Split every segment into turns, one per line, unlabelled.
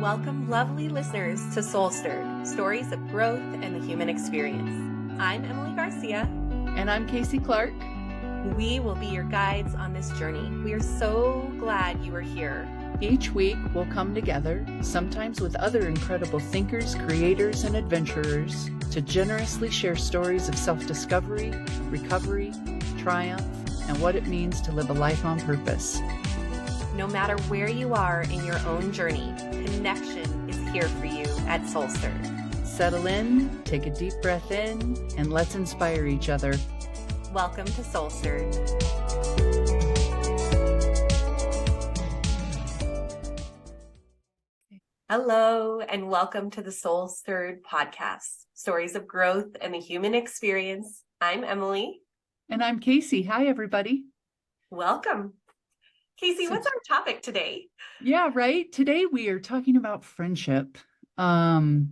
Welcome, lovely listeners, to Soul Stirred, stories of growth and the human experience. I'm Emily Garcia.
And I'm Kasey Clark.
We will be your guides on this journey. We are so glad you are here.
Each week, we'll come together, sometimes with other incredible thinkers, creators, and adventurers, to generously share stories of self-discovery, recovery, triumph, and what it means to live a life on purpose.
No matter where you are in your own journey, connection is here for you at Soul Stirred.
Settle in, take a deep breath in, and let's inspire each other.
Welcome to Soul Stirred. Hello, and welcome to the Soul Stirred Podcast, stories of growth and the human experience. I'm Emily.
And I'm Kasey. Hi, everybody.
Welcome. Kasey, what's our topic today?
Yeah, right. Today we are talking about friendship. The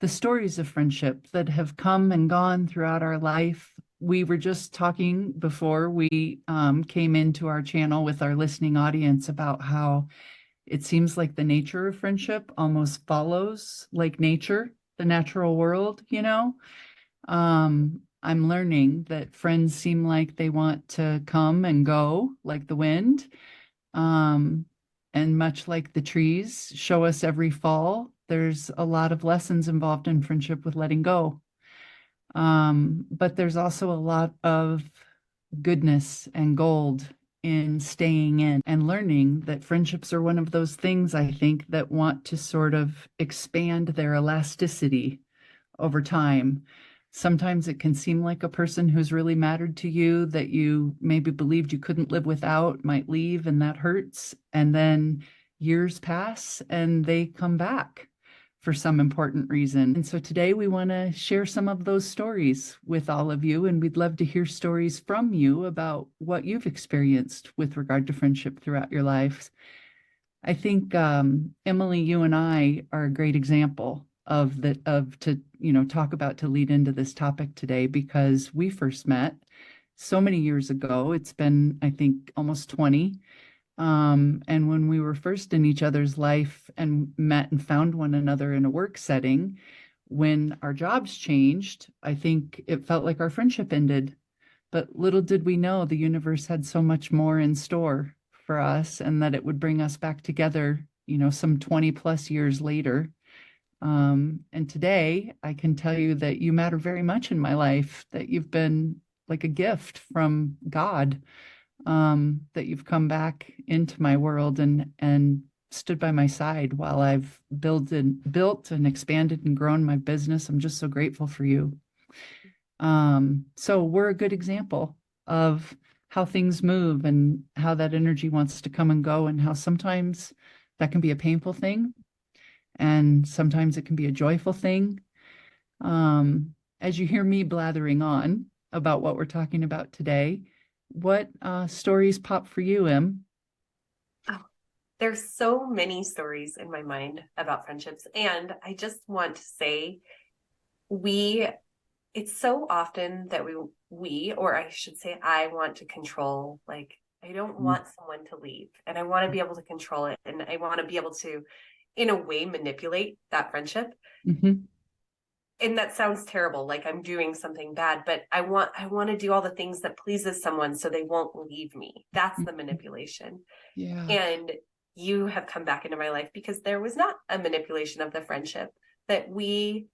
stories of friendship that have come and gone throughout our life. We were just talking before we came into our channel with our listening audience about how it seems like the nature of friendship almost follows like nature, the natural world, you know. I'm learning that friends seem like they want to come and go like the wind. And much like the trees show us every fall, there's a lot of lessons involved in friendship with letting go. But there's also a lot of goodness and gold in staying in and learning that friendships are one of those things, I think, that want to sort of expand their elasticity over time. Sometimes it can seem like a person who's really mattered to you that you maybe believed you couldn't live without might leave, and that hurts. And then years pass and they come back for some important reason. And so today we want to share some of those stories with all of you, and we'd love to hear stories from you about what you've experienced with regard to friendship throughout your lives. I think, Emily, you and I are a great example talk about to lead into this topic today, because we first met so many years ago. It's been, I think, almost 20. And when we were first in each other's life and met and found one another in a work setting, when our jobs changed, I think it felt like our friendship ended. But little did we know the universe had so much more in store for us, and that it would bring us back together, some 20 plus years later. And today I can tell you that you matter very much in my life, that you've been like a gift from God, that you've come back into my world and stood by my side while I've built and expanded and grown my business. I'm just so grateful for you. So we're a good example of how things move and how that energy wants to come and go, and how sometimes that can be a painful thing. And sometimes it can be a joyful thing. As you hear me blathering on about what we're talking about today, what stories pop for you, Em?
Oh, there's so many stories in my mind about friendships. And I just want to say, it's so often that or I should say, I want to control, like, I don't want someone to leave, and I want to be able to control it. And I want to be able to, in a way, manipulate that friendship.
Mm-hmm.
And that sounds terrible, like I'm doing something bad, but I want to do all the things that pleases someone so they won't leave me. That's the manipulation.
Yeah.
And you have come back into my life because there was not a manipulation of the friendship, that we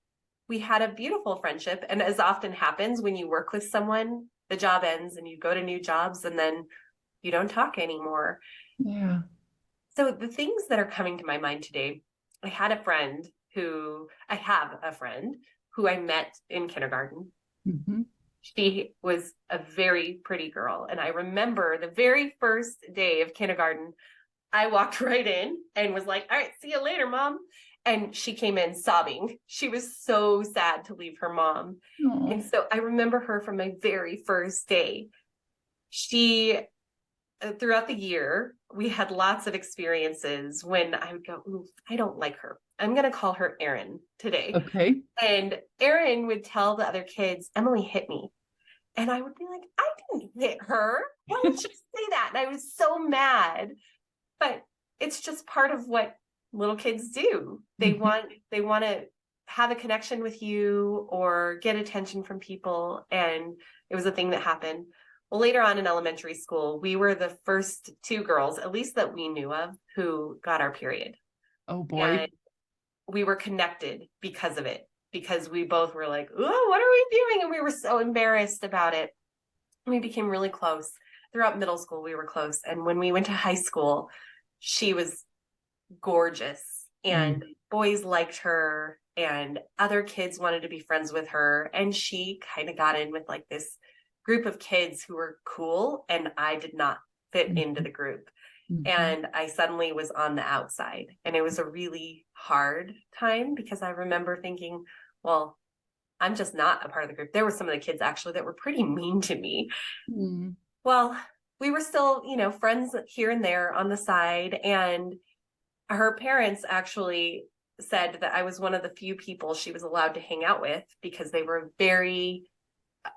had a beautiful friendship. And as often happens when you work with someone, the job ends and you go to new jobs, and then you don't talk anymore.
Yeah.
So the things that are coming to my mind today, I have a friend who I met in kindergarten.
Mm-hmm.
She was a very pretty girl. And I remember the very first day of kindergarten, I walked right in and was like, all right, see you later, Mom. And she came in sobbing. She was so sad to leave her mom.
Aww.
And so I remember her from my very first day. Throughout the year, we had lots of experiences when I would go, ooh, I don't like her. I'm going to call her Erin today.
Okay.
And Erin would tell the other kids, Emily hit me. And I would be like, I didn't hit her. Why would she say that? And I was so mad. But it's just part of what little kids do. They want to have a connection with you or get attention from people. And it was a thing that happened. Well, later on in elementary school, we were the first two girls, at least that we knew of, who got our period.
Oh boy.
And we were connected because of it, because we both were like, oh, what are we doing? And we were so embarrassed about it. We became really close. Throughout middle school, we were close. And when we went to high school, she was gorgeous and boys liked her and other kids wanted to be friends with her. And she kind of got in with like this group of kids who were cool. And I did not fit into the group. And I suddenly was on the outside. And it was a really hard time because I remember thinking, well, I'm just not a part of the group. There were some of the kids actually that were pretty mean to me. Well, we were still, friends here and there on the side. And her parents actually said that I was one of the few people she was allowed to hang out with because they were a very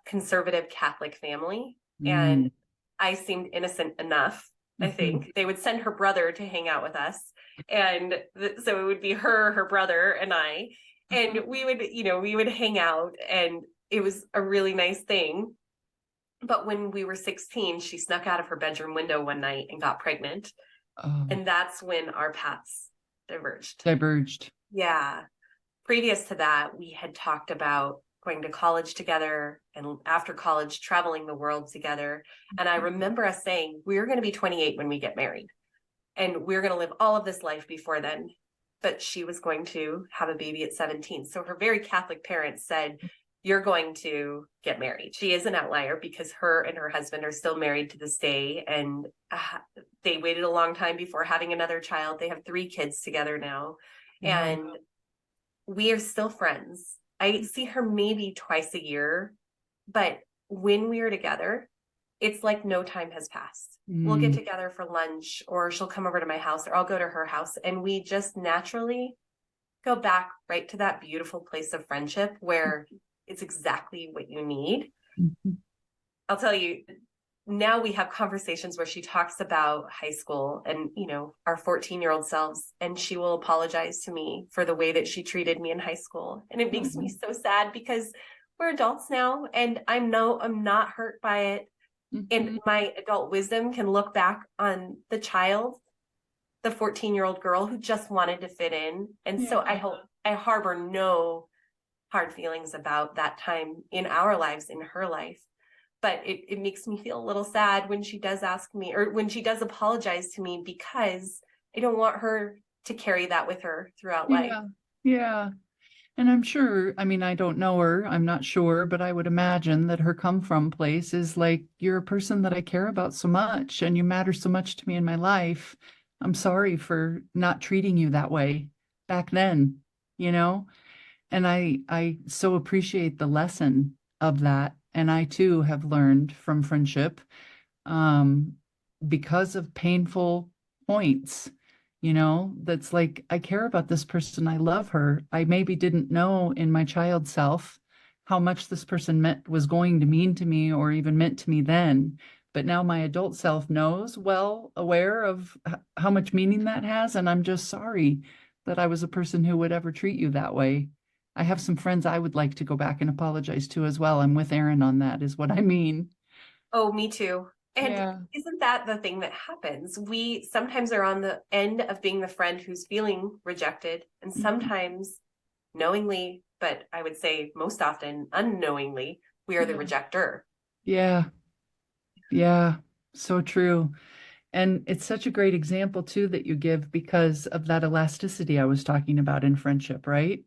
conservative Catholic family. And I seemed innocent enough, I think. They would send her brother to hang out with us. And so it would be her brother, and I. And we would hang out, and it was a really nice thing. But when we were 16, she snuck out of her bedroom window one night and got pregnant. And that's when our paths diverged. Yeah. Previous to that, we had talked about going to college together, and after college, traveling the world together. And I remember us saying, we're going to be 28 when we get married, and we're going to live all of this life before then. But she was going to have a baby at 17. So her very Catholic parents said, you're going to get married. She is an outlier because her and her husband are still married to this day. And they waited a long time before having another child. They have 3 kids together now. And we are still friends. I see her maybe twice a year. But when we are together, it's like no time has passed. We'll get together for lunch, or she'll come over to my house, or I'll go to her house. And we just naturally go back right to that beautiful place of friendship where it's exactly what you need. I'll tell you, now we have conversations where she talks about high school and, our 14-year-old selves, and she will apologize to me for the way that she treated me in high school. And it makes me so sad because we're adults now, and I'm not hurt by it. And my adult wisdom can look back on the 14-year-old girl who just wanted to fit in. And so I harbor no hard feelings about that time in our lives, in her life. But it makes me feel a little sad when she does ask me, or when she does apologize to me, because I don't want her to carry that with her throughout life.
Yeah. And I'm sure, I don't know her, I'm not sure, but I would imagine that her come from place is like, you're a person that I care about so much and you matter so much to me in my life. I'm sorry for not treating you that way back then, And I so appreciate the lesson of that. And I too have learned from friendship because of painful points. That's like, I care about this person. I love her. I maybe didn't know in my child self how much this person was going to mean to me, or even meant to me then. But now my adult self knows, well aware of how much meaning that has. And I'm just sorry that I was a person who would ever treat you that way. I have some friends I would like to go back and apologize to as well. I'm with Erin on that, is what I mean.
Oh, me too. And isn't that the thing that happens? We sometimes are on the end of being the friend who's feeling rejected, and sometimes knowingly, but I would say most often unknowingly, we are the rejecter.
Yeah. So true. And it's such a great example too that you give because of that elasticity I was talking about in friendship, right?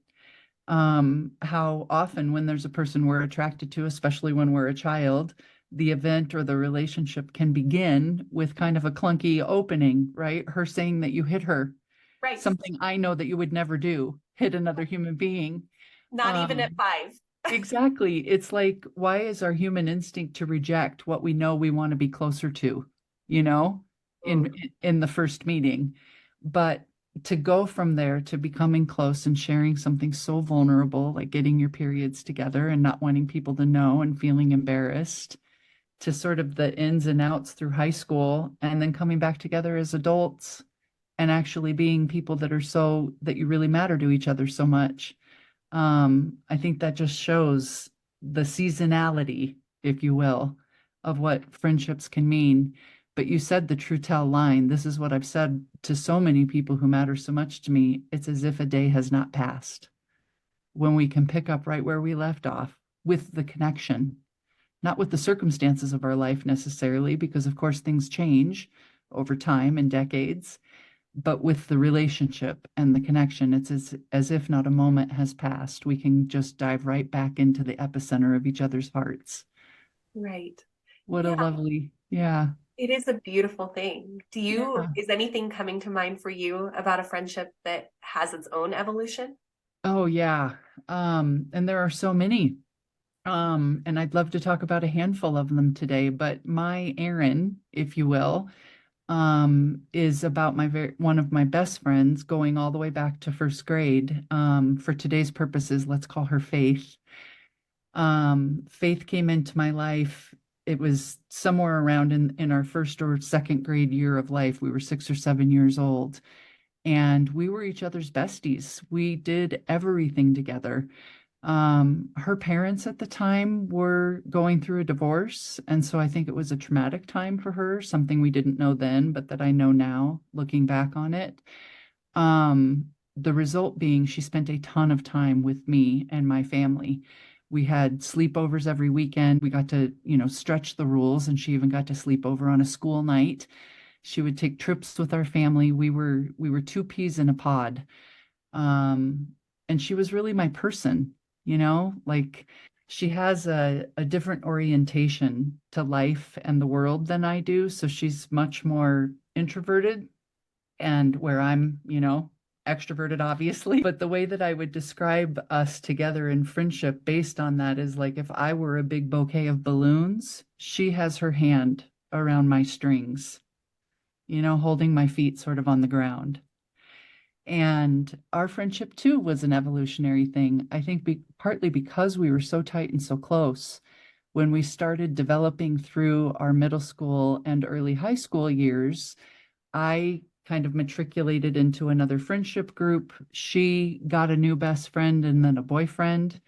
How often when there's a person we're attracted to, especially when we're a child, the event or the relationship can begin with kind of a clunky opening, right? Her saying that you hit her.
Right.
Something I know that you would never do, hit another human being.
Not even at 5.
Exactly. It's like, why is our human instinct to reject what we know we want to be closer to, in the first meeting? But to go from there to becoming close and sharing something so vulnerable, like getting your periods together and not wanting people to know and feeling embarrassed, to sort of the ins and outs through high school, and then coming back together as adults and actually being people that are so that you really matter to each other so much. I think that just shows the seasonality, if you will, of what friendships can mean. But you said the true tell line. This is what I've said to so many people who matter so much to me. It's as if a day has not passed when we can pick up right where we left off with the connection, not with the circumstances of our life necessarily, because of course things change over time and decades, but with the relationship and the connection. It's as if not a moment has passed. We can just dive right back into the epicenter of each other's hearts.
Right.
What a
Yeah,
lovely, yeah.
it is a beautiful thing.
Yeah.
Is anything coming to mind for you about a friendship that has its own evolution?
Oh, yeah. And there are so many. And I'd love to talk about a handful of them today, but my Aaron, if you will, is about one of my best friends going all the way back to first grade. For today's purposes, let's call her Faith. Faith came into my life. It was somewhere around in our first or second grade year of life. We were 6 or 7 years old, and we were each other's besties. We did everything together. Her parents at the time were going through a divorce, and so I think it was a traumatic time for her, something we didn't know then, but that I know now, looking back on it. The result being she spent a ton of time with me and my family. We had sleepovers every weekend. We got to, stretch the rules, and she even got to sleep over on a school night. She would take trips with our family. We were two peas in a pod. Um, and she was really my person, like she has a different orientation to life and the world than I do. So she's much more introverted, and where I'm, extroverted, obviously. But the way that I would describe us together in friendship based on that is like if I were a big bouquet of balloons, she has her hand around my strings, holding my feet sort of on the ground. And our friendship too was an evolutionary thing. I think partly because we were so tight and so close. When we started developing through our middle school and early high school years, I kind of matriculated into another friendship group. She got a new best friend and then a boyfriend.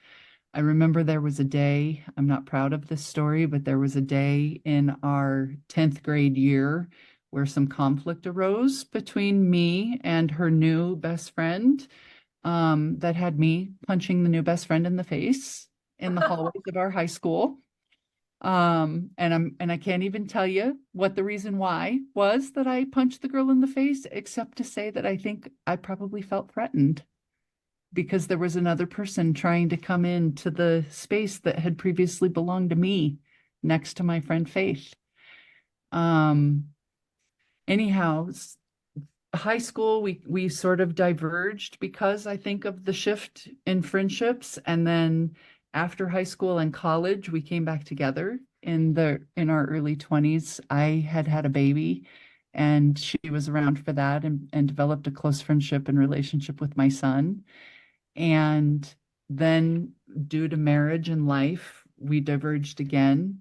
I remember there was a day, I'm not proud of this story, but there was a day in our 10th grade year where some conflict arose between me and her new best friend, that had me punching the new best friend in the face in the hallways of our high school. And I can't even tell you what the reason why was that I punched the girl in the face, except to say that I think I probably felt threatened because there was another person trying to come into the space that had previously belonged to me next to my friend Faith. Um, anyhow, high school, we sort of diverged because I think of the shift in friendships. And then after high school and college, we came back together in our early 20s. I had a baby, and she was around for that, and developed a close friendship and relationship with my son. And then due to marriage and life, we diverged again.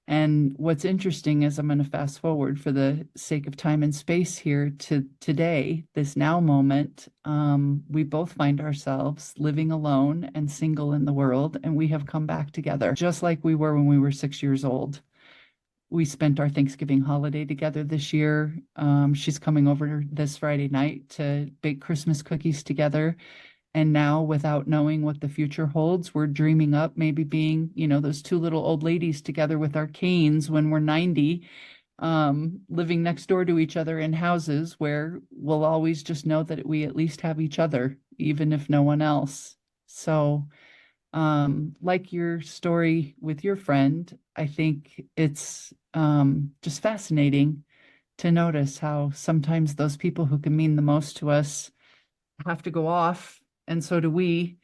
And what's interesting is I'm going to fast forward for the sake of time and space here to today, this now moment. We both find ourselves living alone and single in the world, and we have come back together just like we were when we were 6 years old. We spent our Thanksgiving holiday together this year. She's coming over this Friday night to bake Christmas cookies together. And now, without knowing what the future holds, we're dreaming up maybe being, those two little old ladies together with our canes when we're 90, living next door to each other in houses where we'll always just know that we at least have each other, even if no one else. So, like your story with your friend, I think it's just fascinating to notice how sometimes those people who can mean the most to us have to go off, and so do we,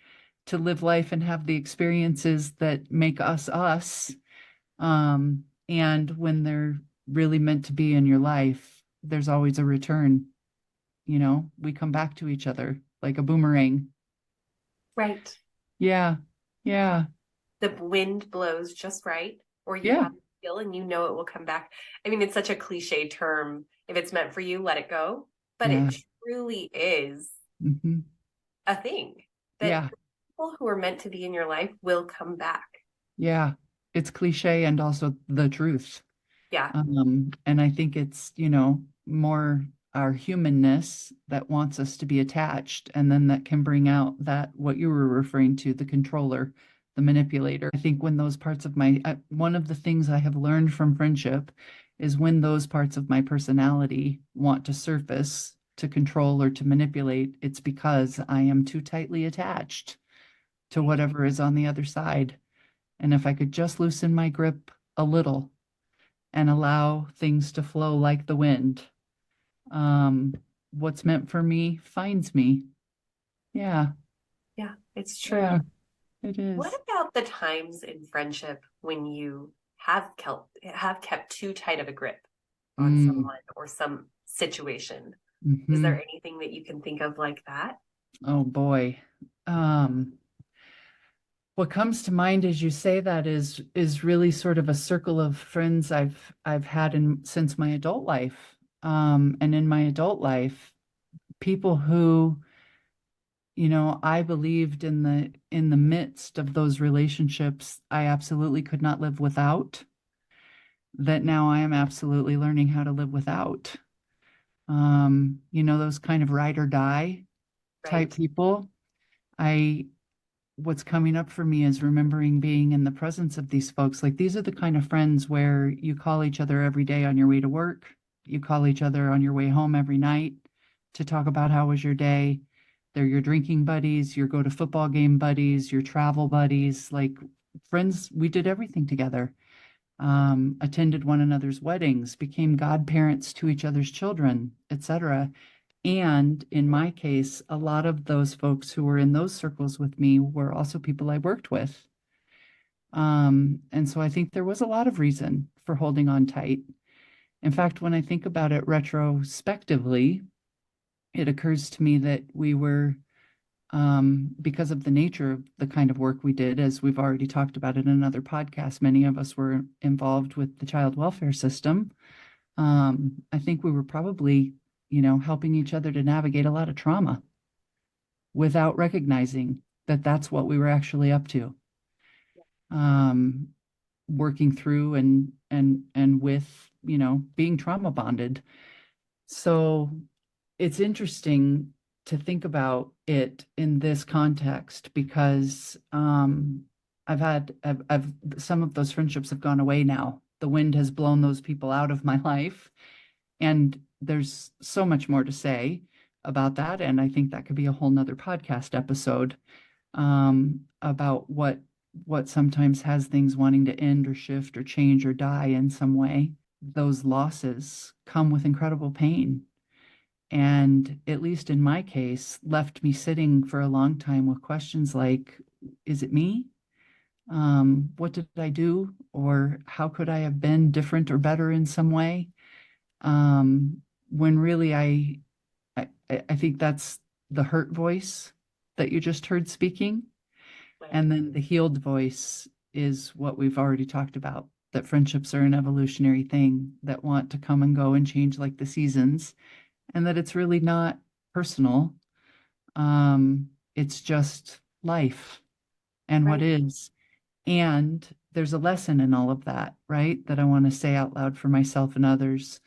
to live life and have the experiences that make us us. And when they're really meant to be in your life, there's always a return. We come back to each other like a boomerang.
Right.
Yeah, yeah,
The wind blows just right, or you
yeah,
have a feel and you know it will come back. I mean, it's such a cliche term. If it's meant for you, let it go. But
yeah,
truly is
Hmm.
a thing that
Yeah.
people who are meant to be in your life will come back.
Yeah. It's cliche and also the truth.
Yeah.
And I think it's, more our humanness that wants us to be attached, and then that can bring out that what you were referring to, the controller, the manipulator. I think when those parts of one of the things I have learned from friendship is when those parts of my personality want to surface to control or to manipulate, it's because I am too tightly attached to whatever is on the other side. And if I could just loosen my grip a little and allow things to flow like the wind. Um, what's meant for me finds me. Yeah,
Yeah, it's true.
yeah, it
What
is.
about the times in friendship when you have kept too tight of a grip on
Mm,
someone or some situation? Is
hmm.
there anything that you can think of like that?
Oh boy. Um, what comes to mind as you say that is really sort of a circle of friends I've had since my adult life. And in my adult life, people who I believed in the midst of those relationships, I absolutely could not live without, that now I am absolutely learning how to live without. Those kind of ride or die type
Right.
people. I What's coming up for me is remembering being in the presence of these folks. Like, these are the kind of friends where you call each other every day on your way to work, you call each other on your way home every night to talk about how was your day. They're your drinking buddies, your go to football game buddies, your travel buddies, like friends. We did everything together. Attended one another's weddings, became godparents to each other's children, etc. And in my case, a lot of those folks who were in those circles with me were also people I worked with. And so I think there was a lot of reason for holding on tight. In fact, when I think about it retrospectively, it occurs to me that we were, because of the nature of the kind of work we did, as we've already talked about in another podcast, many of us were involved with the child welfare system. I think we were probably, helping each other to navigate a lot of trauma without recognizing that that's what we were actually up to. Um, Working through and with, being trauma bonded. So it's interesting to think about it in this context because I've some of those friendships have gone away now. The wind has blown those people out of my life, and there's so much more to say about that. And I think that could be a whole nother podcast episode, about what sometimes has things wanting to end or shift or change or die in some way. Those losses come with incredible pain. And at least in my case, left me sitting for a long time with questions like, is it me? What did I do? Or how could I have been different or better in some way? When really I think that's the hurt voice that you just heard speaking.
Right.
And then the healed voice is what we've already talked about, that friendships are an evolutionary thing that want to come and go and change like the seasons, and that it's really not personal. It's just life and what
Right.
is. And there's a lesson in all of that, right? That I want to say out loud for myself and others,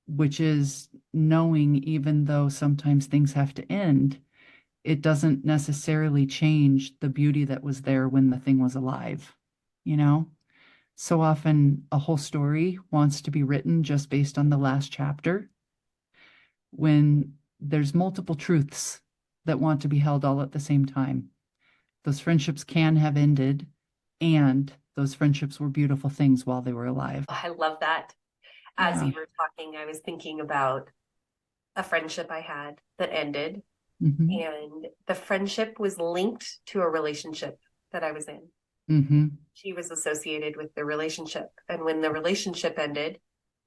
which is knowing even though sometimes things have to end, it doesn't necessarily change the beauty that was there when the thing was alive, you know? So often a whole story wants to be written just based on the last chapter when there's multiple truths that want to be held all at the same time. Those friendships can have ended, and those friendships were beautiful things while they were alive.
I love that. As
Yeah.
you were talking, I was thinking about a friendship I had that ended,
Mm-hmm.
and the friendship was linked to a relationship that I was in.
Mm-hmm.
She was associated with the relationship. And when the relationship ended,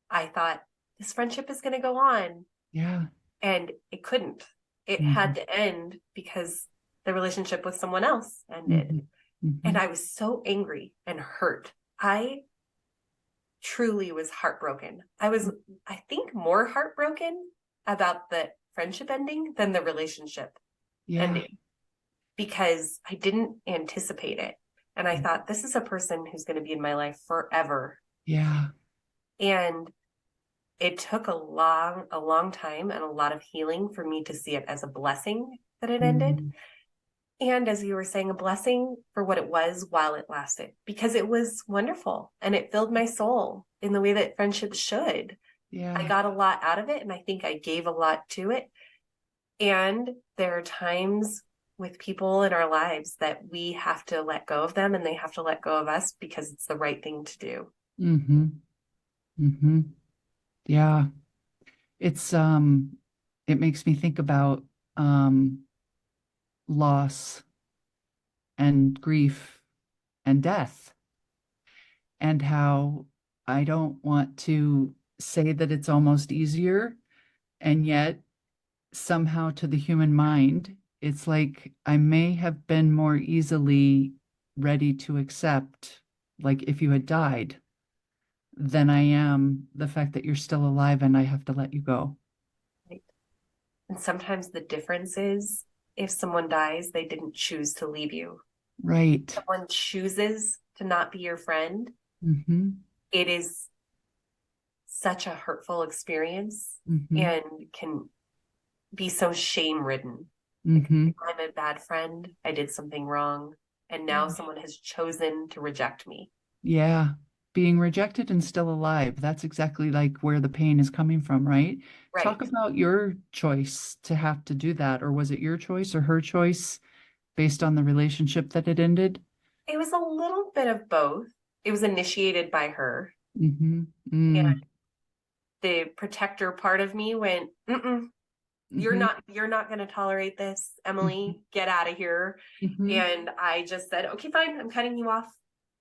I thought, this friendship is going to go on.
Yeah.
And it couldn't. It
Mm-hmm.
had to end because the relationship with someone else ended.
Mm-hmm. Mm-hmm.
And I was so angry and hurt. I truly was heartbroken. I was, I think, more heartbroken about the friendship ending than the relationship
Yeah.
ending, because I didn't anticipate it. And I thought, this is a person who's going to be in my life forever.
Yeah.
And it took a long time and a lot of healing for me to see it as a blessing that it ended.
Mhm.
And as you were saying, a blessing for what it was while it lasted, because it was wonderful and it filled my soul in the way that friendship should.
Yeah.
I got a lot out of it, and I think I gave a lot to it. And there are times with people in our lives that we have to let go of them and they have to let go of us because it's the right thing to do.
Mm-hmm. Mm-hmm. Yeah. It's it makes me think about loss and grief and death, and how I don't want to say that it's almost easier, and yet somehow to the human mind, it's like I may have been more easily ready to accept, like if you had died, than I am the fact that you're still alive and I have to let you go.
Right? And sometimes the difference is, if someone dies, they didn't choose to leave you.
Right.
Someone chooses to not be your friend,
Mm-hmm.
it is such a hurtful experience
Mm-hmm.
and can be so shame ridden. Like,
Mm-hmm.
I'm a bad friend, I did something wrong, and now someone has chosen to reject me.
Yeah. Being rejected and still alive. That's exactly like where the pain is coming from, right? Talk
Right.
about your choice to have to do that. Or was it your choice or her choice based on the relationship that it ended?
It was a little bit of both. It was initiated by her.
Mm-hmm.
And
Mm.
the protector part of me went, mm-mm,
Mm-hmm.
you're not going to tolerate this,
Mm-hmm.
Emily, get out of here.
Mm-hmm.
And I just said, okay, fine, I'm cutting you off,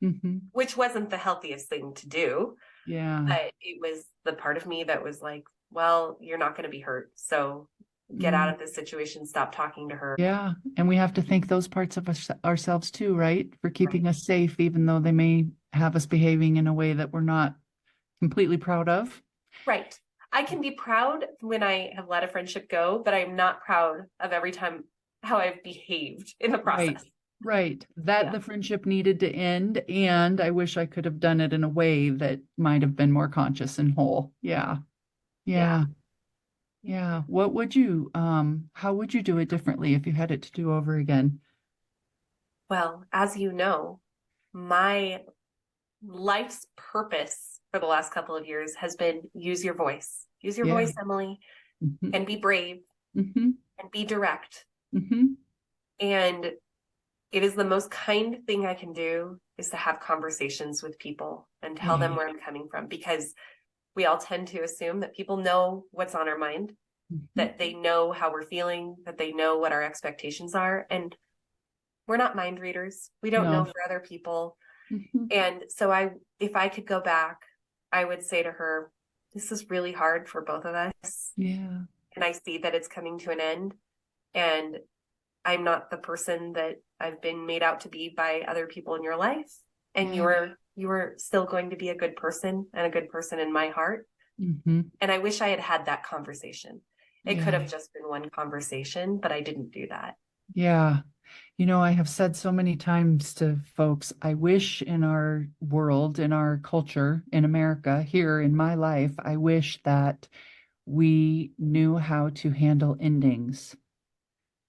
Mm-hmm.
which wasn't the healthiest thing to do.
Yeah.
But it was the part of me that was like, well, you're not going to be hurt. So get out
Mm.
of this situation. Stop talking to her.
Yeah. And we have to thank those parts of us, ourselves too, right? For
Right.
keeping us safe, even though they may have us behaving in a way that we're not completely proud of.
Right. I can be proud when I have let a friendship go, but I'm not proud of every time how I've behaved in the
Right.
process.
Right. That
Yeah.
the friendship needed to end, and I wish I could have done it in a way that might have been more conscious and whole. Yeah.
Yeah.
Yeah. Yeah. What would you, how would you do it differently if you had it to do over again?
Well, as you know, my life's purpose for the last couple of years has been use your voice. Use your
Yeah.
voice, Emily,
Mm-hmm.
and be brave
Mm-hmm.
and be direct.
Mm-hmm.
And it is the most kind thing I can do, is to have conversations with people and tell them
Yeah.
where I'm coming from, because we all tend to assume that people know what's on our mind,
Mm-hmm.
that they know how we're feeling, that they know what our expectations are. And we're not mind readers. We don't know
No.
for other people.
Mm-hmm.
And so if I could go back, I would say to her, this is really hard for both of us.
Yeah.
And I see that it's coming to an end. And I'm not the person that I've been made out to be by other people in your life. And
Yeah.
you're still going to be a good person and a good person in my heart.
Mm-hmm.
And I wish I had had that conversation. It could
Yeah.
have just been one conversation, but I didn't do that.
Yeah. You know, I have said so many times to folks, I wish in our world, in our culture, in America, here in my life, I wish that we knew how to handle endings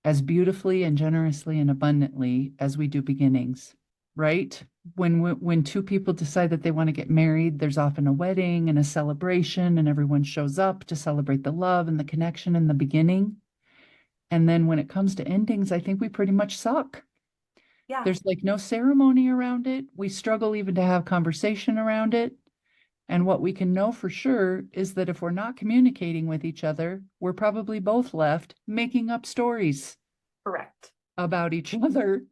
as beautifully and generously and abundantly as we do beginnings, right? When two people decide that they want to get married, there's often a wedding and a celebration, and everyone shows up to celebrate the love and the connection in the beginning. And then when it comes to endings, I think we pretty much suck.
Yeah,
There's like no ceremony around it. We struggle even to have conversation around it. And what we can know for sure is that if we're not communicating with each other, we're probably both left making up stories
correct.
about each other,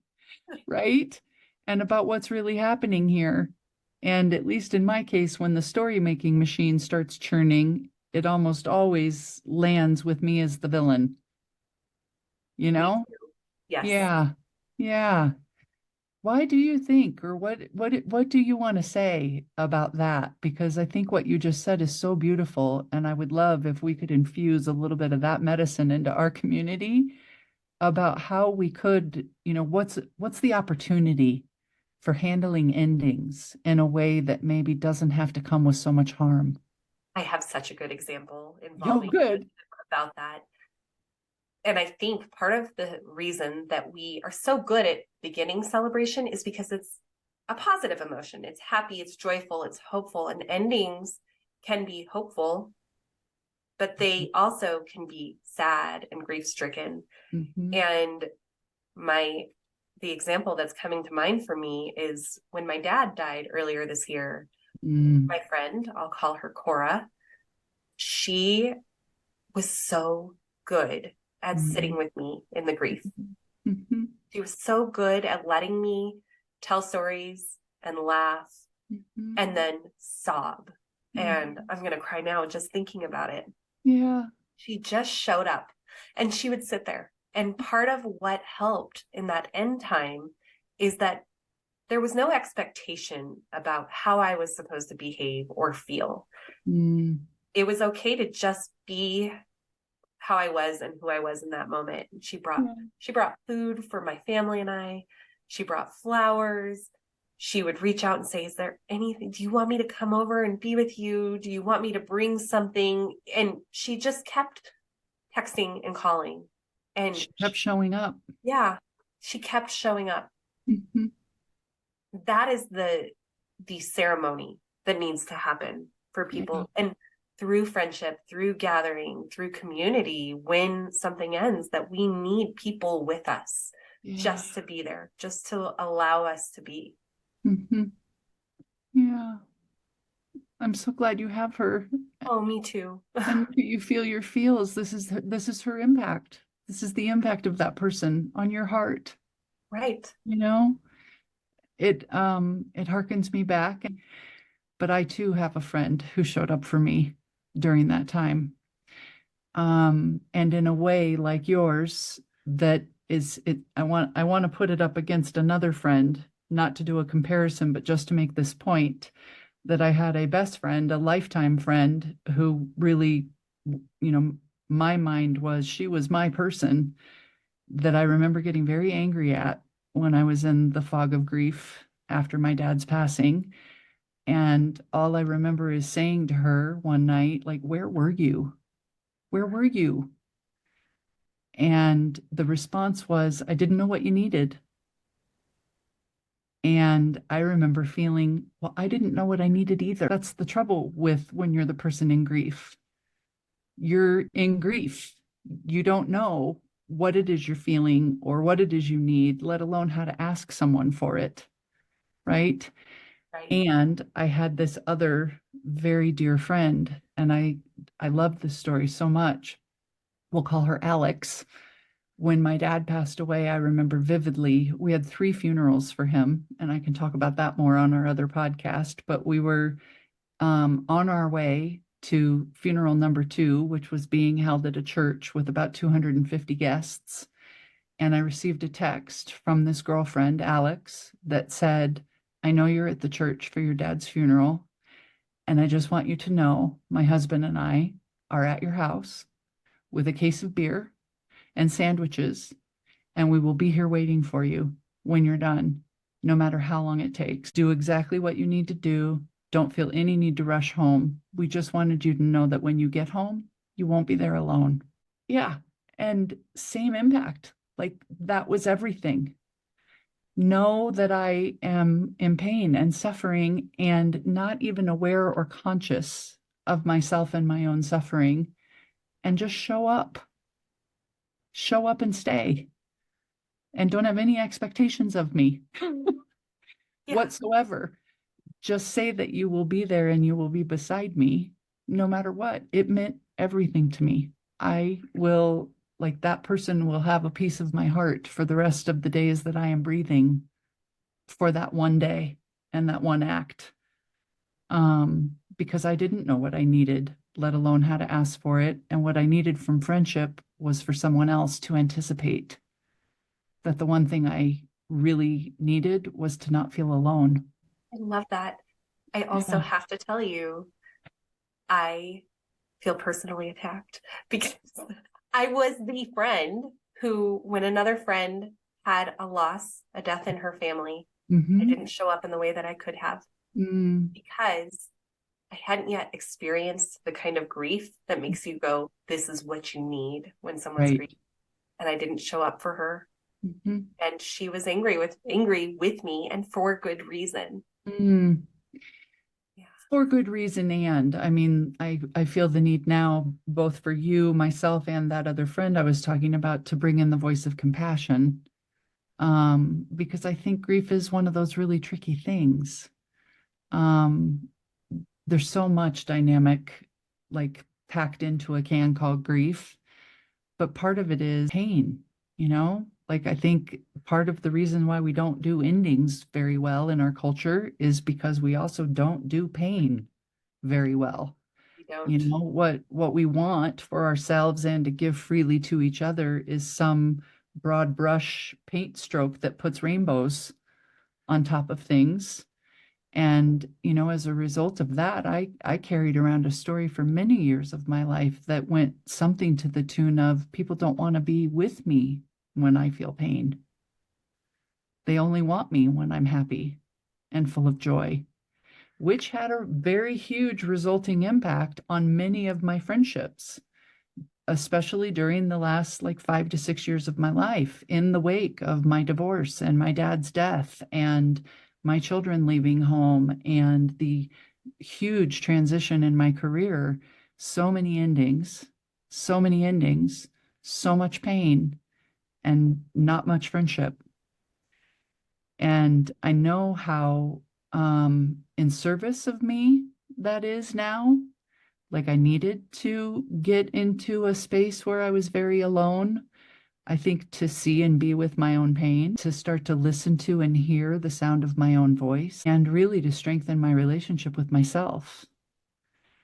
right? And about what's really happening here. And at least in my case, when the story making machine starts churning, it almost always lands with me as the villain, you
Me
know?
too. Yes.
Yeah. Yeah. Why do you think, or what do you want to say about that? Because I think what you just said is so beautiful, and I would love if we could infuse a little bit of that medicine into our community about how we could, what's the opportunity for handling endings in a way that maybe doesn't have to come with so much harm.
I have such a good example
Oh,
involving
good.
about that. And I think part of the reason that we are so good at beginning celebration is because it's a positive emotion. It's happy, it's joyful, it's hopeful, and endings can be hopeful, but they also can be sad and grief stricken.
Mm-hmm.
And the example that's coming to mind for me is when my dad died earlier this year. My friend, I'll call her Cora, she was so good at sitting with me in the grief.
Mm-hmm.
She was so good at letting me tell stories and laugh
Mm-hmm.
and then sob. And I'm going to cry now just thinking about it.
Yeah.
She just showed up and she would sit there. And part of what helped in that end time is that there was no expectation about how I was supposed to behave or feel. It was okay to just be how I was and who I was in that moment. She brought food for my family and I. She brought flowers. She would reach out and say, "Is there anything? Do you want me to come over and be with you? Do you want me to bring something?" And she just kept texting and calling. And
she kept showing up.
Yeah, she kept showing up.
Mm-hmm.
That is the ceremony that needs to happen for people.
Yeah.
And through friendship, through gathering, through community, when something ends, that we need people with us just to be there, just to allow us to be.
Mm-hmm. Yeah. I'm so glad you have her.
Oh, me too.
And you feel your feels. This is her impact. This is the impact of that person on your heart.
Right.
It harkens me back. But I too have a friend who showed up for me during that time. And in a way like yours, that is it. I want to put it up against another friend, not to do a comparison, but just to make this point that I had a best friend, a lifetime friend, who really, my mind was she was my person, that I remember getting very angry at when I was in the fog of grief after my dad's passing. And all I remember is saying to her one night, like, "Where were you? Where were you?" And the response was, "I didn't know what you needed." And I remember feeling, well, I didn't know what I needed either. That's the trouble with when you're the person in grief. You're in grief. You don't know what it is you're feeling or what it is you need, let alone how to ask someone for it. Right.
Right.
And I had this other very dear friend, and I love this story so much. We'll call her Alex. When my dad passed away, I remember vividly, we had 3 funerals for him, and I can talk about that more on our other podcast, but we were on our way to funeral number 2, which was being held at a church with about 250 guests. And I received a text from this girlfriend, Alex, that said, "I know you're at the church for your dad's funeral, and I just want you to know my husband and I are at your house with a case of beer and sandwiches, and we will be here waiting for you when you're done, no matter how long it takes. Do exactly what you need to do. Don't feel any need to rush home. We just wanted you to know that when you get home, you won't be there alone." Yeah. And same impact. Like, that was everything. Know that I am in pain and suffering and not even aware or conscious of myself and my own suffering, and just show up. Show up and stay. And don't have any expectations of me whatsoever. Just say that you will be there and you will be beside me no matter what. It meant everything to me. I will, like, that person will have a piece of my heart for the rest of the days that I am breathing, for that one day and that one act. Because I didn't know what I needed, let alone how to ask for it. And what I needed from friendship was for someone else to anticipate that the one thing I really needed was to not feel alone.
I love that. I also
Yeah.
have to tell you, I feel personally attacked because I was the friend who, when another friend had a loss, a death in her family, I
Mm-hmm.
didn't show up in the way that I could have
Mm,
because I hadn't yet experienced the kind of grief that makes you go, this is what you need when someone's
right.
grieving. And I didn't show up for her.
Mm-hmm.
And she was angry with me, and for good reason.
Mm.
Yeah.
For good reason. And I mean, I feel the need now, both for you, myself, and that other friend I was talking about, to bring in the voice of compassion. Because I think grief is one of those really tricky things. Um, there's so much dynamic, like packed into a can called grief, but part of it is pain, you know? Like, I think part of the reason why we don't do endings very well in our culture is because we also don't do pain very well.
You
You
don't.
know, what we want for ourselves and to give freely to each other is some broad brush paint stroke that puts rainbows on top of things. And, you know, as a result of that, I carried around a story for many years of my life that went something to the tune of, people don't want to be with me when I feel pain. They only want me when I'm happy and full of joy, which had a very huge resulting impact on many of my friendships, especially during the last like 5 to 6 years of my life, in the wake of my divorce and my dad's death and my children leaving home and the huge transition in my career. So many endings, so many endings, so much pain, and not much friendship. And I know how in service of me that is now. Like, I needed to get into a space where I was very alone. I think to see and be with my own pain, to start to listen to and hear the sound of my own voice, and really to strengthen my relationship with myself.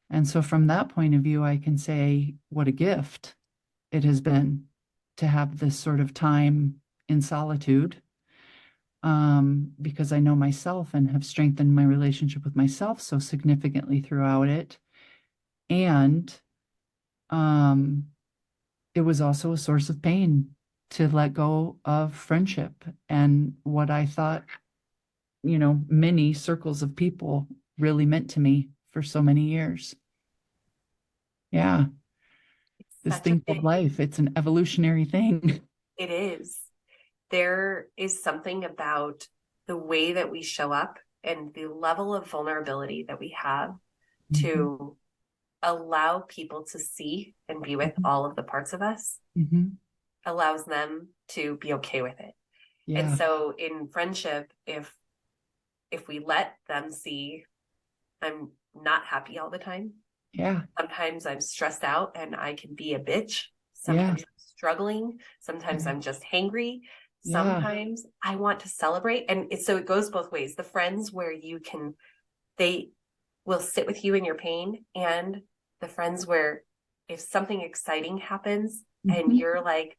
And so, from that point of view, I can say what a gift it has been to have this sort of time in solitude, because I know myself and have strengthened my relationship with myself so significantly throughout it. And um, it was also a source of pain to let go of friendship and what I thought, you know, many circles of people really meant to me for so many years. Yeah,
It's
this
such a
thing called
big,
life, it's an evolutionary thing.
it is. There is something about the way that we show up and the level of vulnerability that we have
Mhm,
to allow people to see and be with
mhm,
all of the parts of us,
mhm.
allows them to be okay with it. And
Yeah,
so in friendship, if we let them see I'm not happy all the time,
yeah,
sometimes I'm stressed out and I can be a bitch.
yeah,
Sometimes I'm struggling. Sometimes
yeah,
I'm just hangry.
yeah,
Sometimes I want to celebrate. And so it goes both ways. The friends where they will sit with you in your pain, and the friends where if something exciting happens and
mhm,
you're like,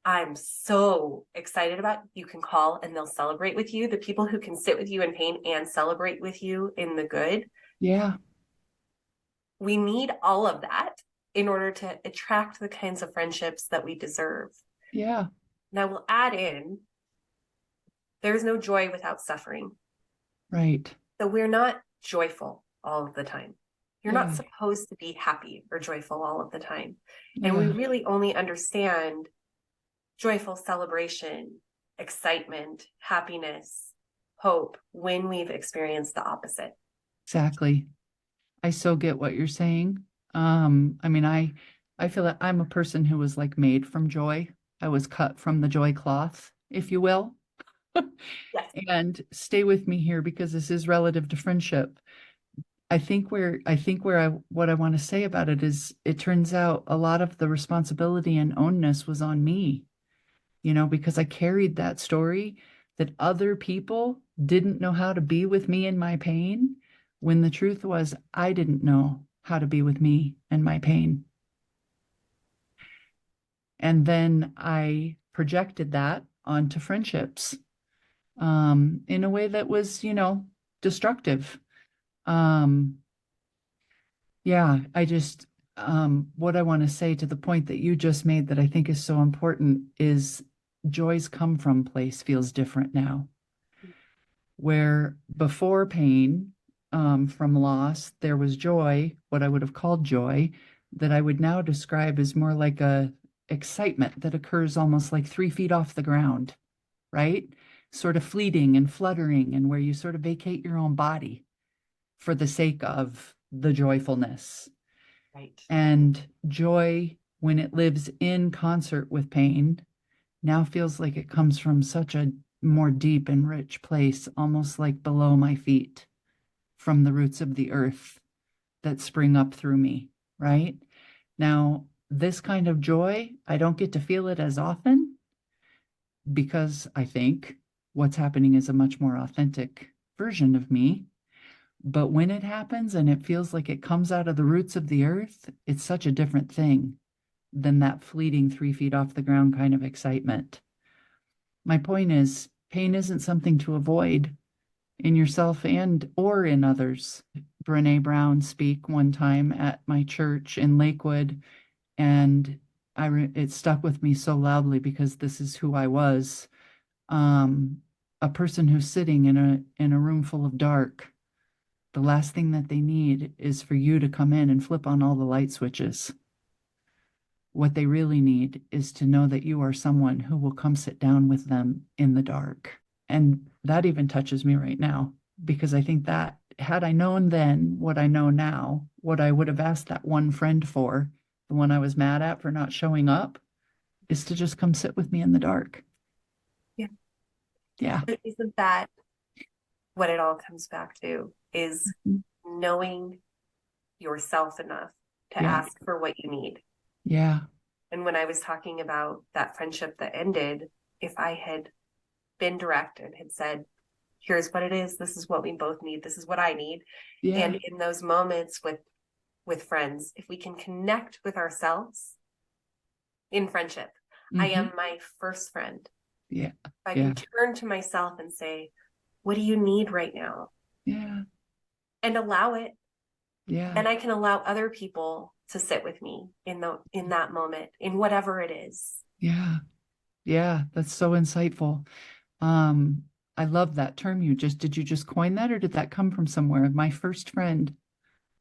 I'm so excited about, you can call and they'll celebrate with you. The people who can sit with you in pain and celebrate with you in the good,
yeah,
we need all of that in order to attract the kinds of friendships that we deserve.
yeah,
Now we'll add in, there's no joy without suffering.
right.
So we're not joyful all of the time. You're not
Yeah,
supposed to be happy or joyful all of the time. And we
yeah,
really only understand joyful celebration, excitement, happiness, hope when we've experienced the opposite.
exactly. I so get what you're saying. I mean, I feel that I'm a person who was like made from joy. I was cut from the joy cloth, if you will.
Yes.
And stay with me here because this is relative to friendship. I think where I what I want to say about it is, it turns out a lot of the responsibility and onus was on me, you know, because I carried that story that other people didn't know how to be with me in my pain, when the truth was I didn't know how to be with me and my pain. And then I projected that onto friendships. in a way that was, destructive. Um, yeah, what I want to say to the point that you just made that I think is so important is joys come from place feels different now. Where before pain, from loss, there was joy, what I would have called joy, that I would now describe as more like a excitement that occurs almost like 3 feet off the ground, right? Sort of fleeting and fluttering, and where you sort of vacate your own body for the sake of the joyfulness.
Right.
And joy, when it lives in concert with pain, now feels like it comes from such a more deep and rich place, almost like below my feet, from the roots of the earth that spring up through me, right? Now, this kind of joy, I don't get to feel it as often because I think what's happening is a much more authentic version of me. But when it happens and it feels like it comes out of the roots of the earth, it's such a different thing than that fleeting 3 feet off the ground kind of excitement. My point is, pain isn't something to avoid in yourself and or in others. Brene Brown speak one time at my church in Lakewood, and it stuck with me so loudly because this is who I was. A person who's sitting in a room full of dark. The last thing that they need is for you to come in and flip on all the light switches. What they really need is to know that you are someone who will come sit down with them in the dark. And that even touches me right now, because I think that had I known then what I know now, what I would have asked that one friend for, the one I was mad at for not showing up, is to just come sit with me in the dark.
Yeah.
Yeah.
But isn't that what it all comes back to, is knowing yourself enough to
Yeah.
ask for what you need?
Yeah.
And when I was talking about that friendship that ended, if I had been direct and had said, here's what it is, this is what we both need, this is what I need.
Yeah.
And in those moments with friends, if we can connect with ourselves in friendship, I am my first friend.
Yeah.
If I
Yeah.
can turn to myself and say, what do you need right now?
Yeah.
And allow it.
Yeah.
Then I can allow other people to sit with me in that moment, in whatever it is.
Yeah. Yeah. That's so insightful. Um, I love that term did you just coin that or did that come from somewhere? My first friend.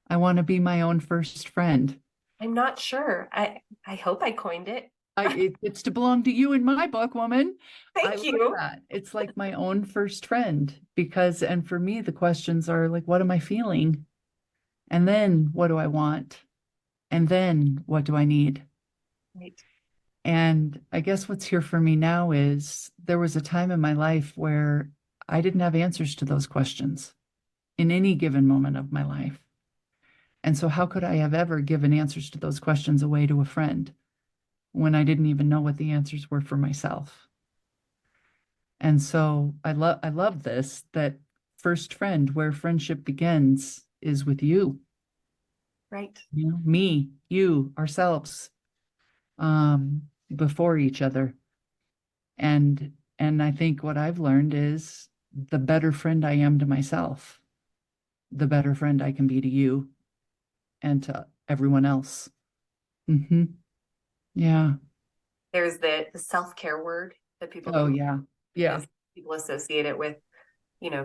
I want to be my own first friend.
I'm not sure. I hope I coined it.
It's to belong to you in my book, woman. I
Thank
love
you.
that. It's like my own first friend and for me, the questions are like, what am I feeling? And then what do I want? And then what do I need?
Right.
And I guess what's here for me now is there was a time in my life where I didn't have answers to those questions in any given moment of my life. And so, how could I have ever given answers to those questions away to a friend when I didn't even know what the answers were for myself? And so, I love this that first friend, where friendship begins, is with you.
Right.
Me, you, ourselves, before each other. And I think what I've learned is the better friend I am to myself, the better friend I can be to you and to everyone else. Mm-hmm. Yeah.
There's the self-care word that people
Oh,
think
yeah. Yeah.
because people associate it with,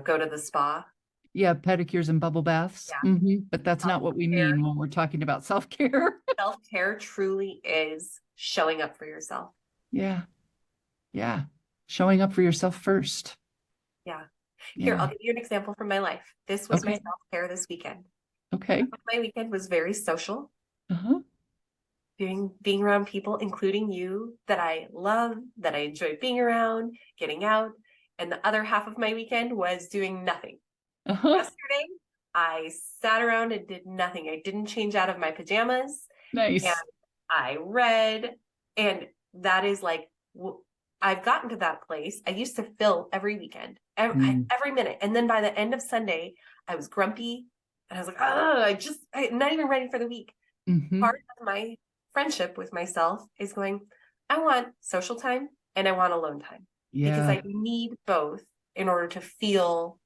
go to the spa.
Yeah. Pedicures and bubble baths.
Yeah.
Mm-hmm. But that's not what we
Self-care.
mean when we're talking about self-care.
Self-care truly is showing up for yourself.
Yeah. Yeah. Showing up for yourself first.
Yeah. Here,
Yeah.
I'll give you an example from my life. This was my
Okay.
self-care this weekend.
Okay.
My weekend was very social,
Uh-huh.
being around people, including you, that I love, that I enjoy being around, getting out. And the other half of my weekend was doing nothing.
Uh-huh.
Yesterday, I sat around and did nothing. I didn't change out of my pajamas and
Nice.
I read. And that is like, I've gotten to that place. I used to fill every weekend, every minute. And then by the end of Sunday, I was grumpy and I was like, oh, I'm not even ready for the week.
Mm-hmm.
Part of my friendship with myself is going, I want social time and I want alone time because
Yeah.
I need both in order to feel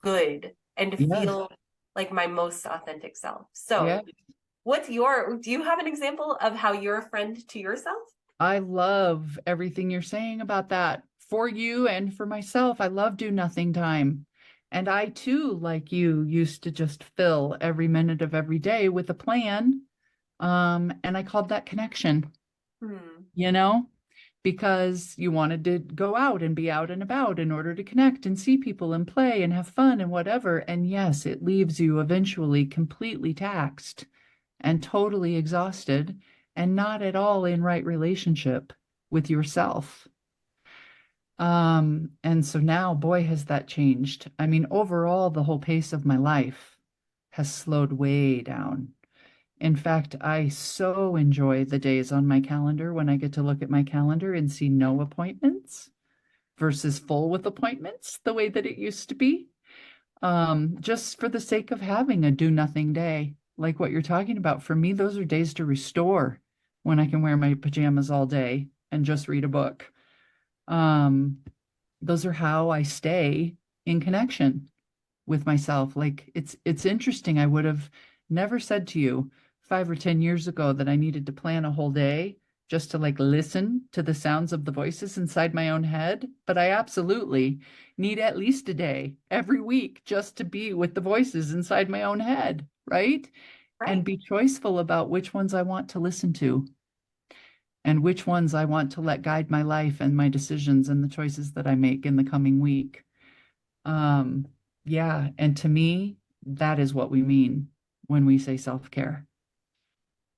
good and to
Yes.
feel like my most authentic self.
Yeah.
So do you have an example of how you're a friend to yourself?
I love everything you're saying about that. For you and for myself, I love do nothing time. And I too, like you, used to just fill every minute of every day with a plan. And I called that connection,
Hmm.
you know, because you wanted to go out and be out and about in order to connect and see people and play and have fun and whatever. And yes, it leaves you eventually completely taxed and totally exhausted and not at all in right relationship with yourself. And so now, boy, has that changed. I mean, overall, the whole pace of my life has slowed way down. In fact, I so enjoy the days on my calendar when I get to look at my calendar and see no appointments versus full with appointments the way that it used to be. Just for the sake of having a do nothing day, like what you're talking about. For me, those are days to restore when I can wear my pajamas all day and just read a book. Um, those are how I stay in connection with myself. Like it's interesting. I would have never said to you 5 or 10 years ago that I needed to plan a whole day just to like listen to the sounds of the voices inside my own head. But I absolutely need at least a day every week just to be with the voices inside my own head, right? And
Right.
be choiceful about which ones I want to listen to and which ones I want to let guide my life and my decisions and the choices that I make in the coming week. Um, yeah, and to me, that is what we mean when we say self-care.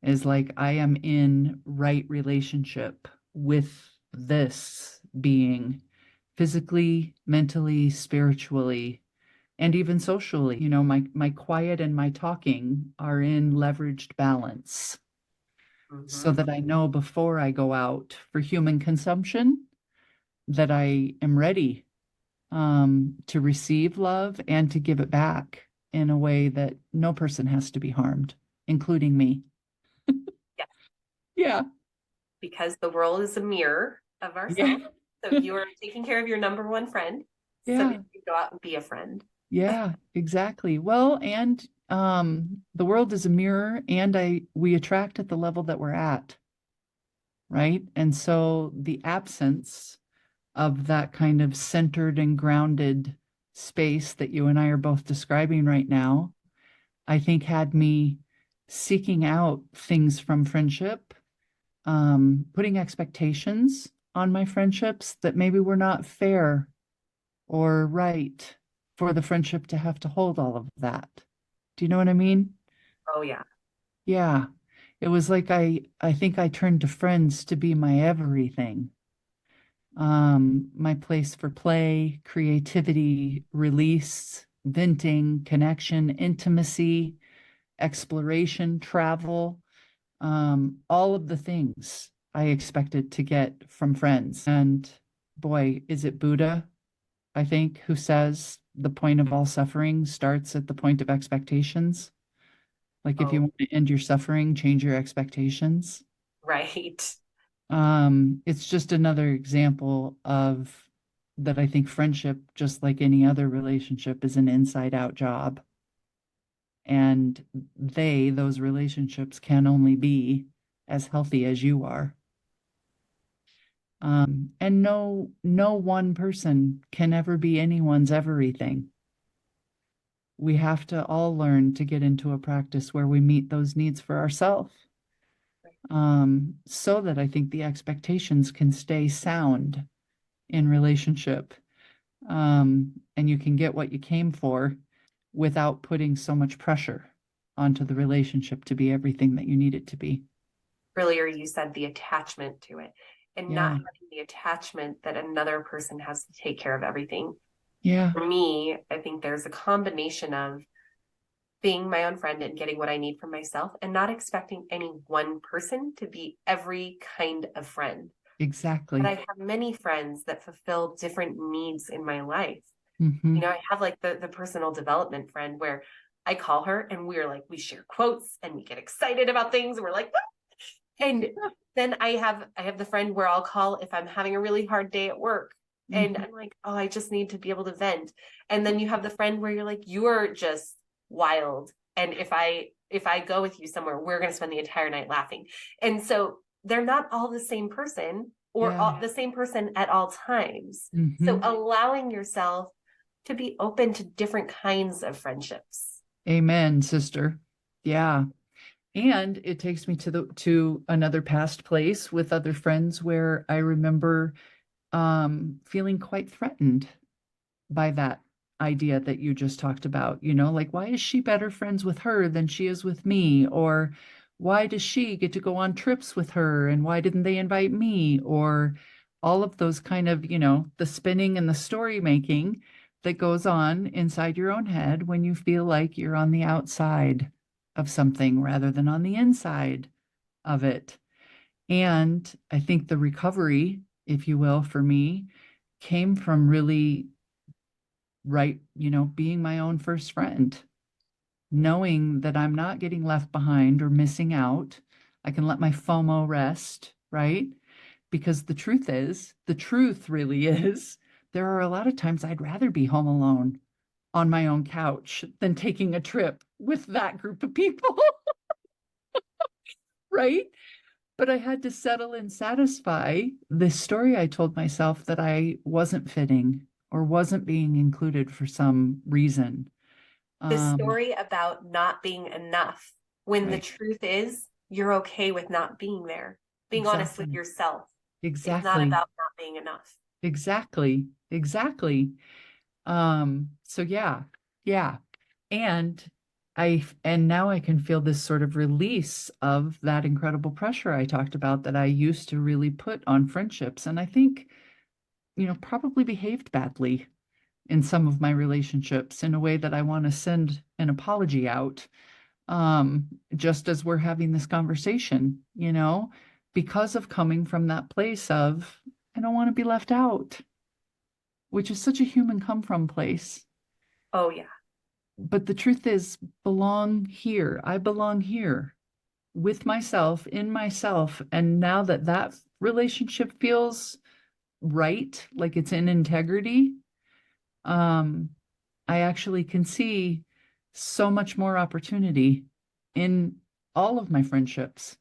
Is like I am in right relationship with this being physically, mentally, spiritually, and even socially. You know, my quiet and my talking are in leveraged balance so
Mm-hmm.
that I know before I go out for human consumption that I am ready to receive love and to give it back in a way that no person has to be harmed, including me.
Yes,
Yeah.
because the world is a mirror of
Yeah.
ourselves. So you are taking care of your number one friend so that
Yeah.
you can go out and be a friend.
Yeah, exactly. Well, and the world is a mirror and we attract at the level that we're at, right? And so the absence of that kind of centered and grounded space that you and I are both describing right now, I think had me seeking out things from friendship, putting expectations on my friendships that maybe were not fair or right for the friendship to have to hold all of that. Do you know what I mean?
Oh yeah.
Yeah. It was like I think I turned to friends to be my everything. My place for play, creativity, release, venting, connection, intimacy, exploration, travel, all of the things I expected to get from friends. And boy, is it Buddha, I think, who says the point of all suffering starts at the point of expectations. Like if you
Oh,
want to end your suffering, change your expectations.
right.
It's just another example of that I think friendship, just like any other relationship, is an inside out job. And those relationships can only be as healthy as you are. And no one person can ever be anyone's everything. We have to all learn to get into a practice where we meet those needs for ourselves, so that I think the expectations can stay sound in relationship, and you can get what you came for without putting so much pressure onto the relationship to be everything that you need it to be.
Earlier you said the attachment to it and not
Yeah,
having the attachment that another person has to take care of everything.
yeah,
For me, I think there's a combination of being my own friend and getting what I need from myself and not expecting any one person to be every kind of friend. But I
exactly.
have many friends that fulfill different needs in my life.
Hmm.
I have like the personal development friend where I call her and we're like, we share quotes and we get excited about things. And we're like, "Ah." And then I have the friend where I'll call if I'm having a really hard day at work And I'm like, oh, I just need to be able to vent. And then you have the friend where you're like, you're just wild. And if I go with you somewhere, we're going to spend the entire night laughing. And so they're not all the same person or the same person at all times. So allowing yourself to be open to different kinds of friendships.
Amen, sister. Yeah. And it takes me to another past place with other friends where I remember feeling quite threatened by that idea that you just talked about. Like, why is she better friends with her than she is with me? Or why does she get to go on trips with her? And why didn't they invite me? Or all of those kind of, the spinning and the story making that goes on inside your own head when you feel like you're on the outside of something rather than on the inside of it. And I think the recovery, if you will, for me, came from really being my own first friend, knowing that I'm not getting left behind or missing out. I can let my FOMO rest, right? Because the truth really is, there are a lot of times I'd rather be home alone on my own couch than taking a trip with that group of people, right? But I had to settle and satisfy the story I told myself that I wasn't fitting or wasn't being included for some reason.
The story about not being enough, when the truth is you're okay with not being there. Being honest with yourself. It's not about not being enough.
Exactly. So yeah. And now I can feel this sort of release of that incredible pressure I talked about that I used to really put on friendships. And I think, probably behaved badly in some of my relationships in a way that I want to send an apology out. Just as we're having this conversation, because of coming from that place of, I don't want to be left out, which is such a human come from place.
Oh, yeah.
But the truth is, I belong here with myself, in myself. And now that relationship feels right, like it's in integrity, I actually can see so much more opportunity in all of my friendships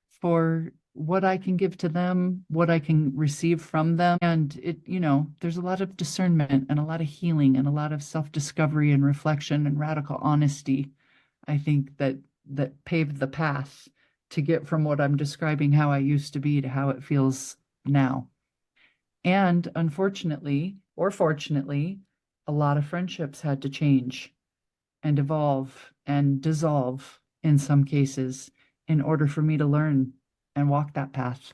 for what I can give to them, what I can receive from them. And there's a lot of discernment and a lot of healing and a lot of self-discovery and reflection and radical honesty, I think that paved the path to get from what I'm describing how I used to be to how it feels now. And unfortunately, or fortunately, a lot of friendships had to change and evolve and dissolve in some cases in order for me to learn and walk that path.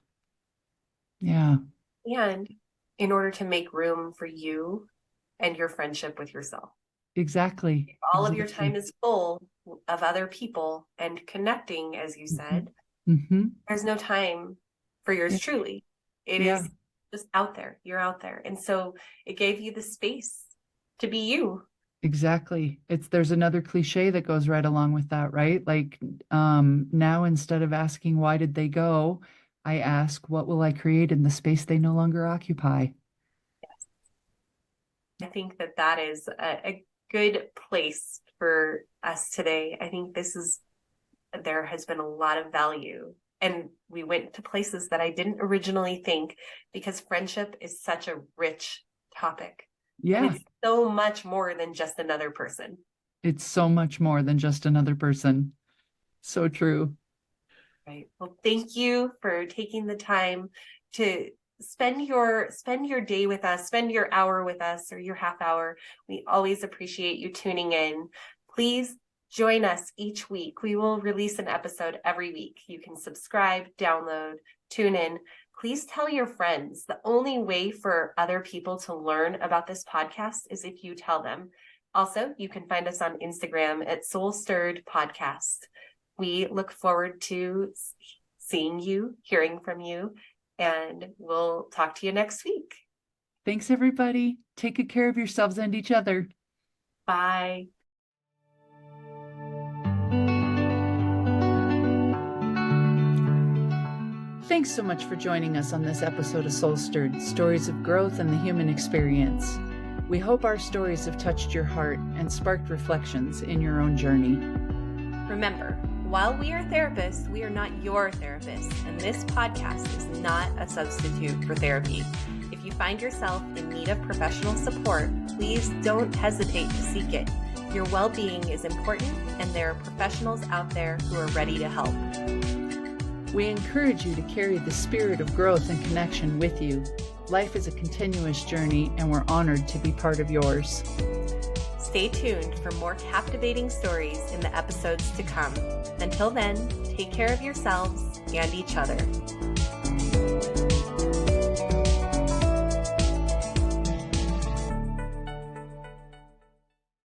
Yeah.
And in order to make room for you and your friendship with yourself.
Exactly.
If all of your time is full of other people and connecting, as you said, there's no time for yours truly. It is just out there. You're out there. And so it gave you the space to be you.
Exactly. There's another cliche that goes right along with that, right? Like, now instead of asking why did they go, I ask what will I create in the space they no longer occupy?
Yes. I think that is a good place for us today. I think there has been a lot of value, and we went to places that I didn't originally think, because friendship is such a rich topic.
Yeah.
And it's so much more than just another person.
It's so much more than just another person. So true.
Right. Well, thank you for taking the time to spend your day with us, spend your hour with us, or your half hour. We always appreciate you tuning in. Please join us each week. We will release an episode every week. You can subscribe, download, tune in. Please tell your friends. The only way for other people to learn about this podcast is if you tell them. Also, you can find us on Instagram at SoulStirredPodcast. We look forward to seeing you, hearing from you, and we'll talk to you next week.
Thanks, everybody. Take good care of yourselves and each other.
Bye.
Thanks so much for joining us on this episode of Soul Stirred, Stories of Growth and the Human Experience. We hope our stories have touched your heart and sparked reflections in your own journey.
Remember, while we are therapists, we are not your therapists, and this podcast is not a substitute for therapy. If you find yourself in need of professional support, please don't hesitate to seek it. Your well-being is important, and there are professionals out there who are ready to help.
We encourage you to carry the spirit of growth and connection with you. Life is a continuous journey, and we're honored to be part of yours.
Stay tuned for more captivating stories in the episodes to come. Until then, take care of yourselves and each other.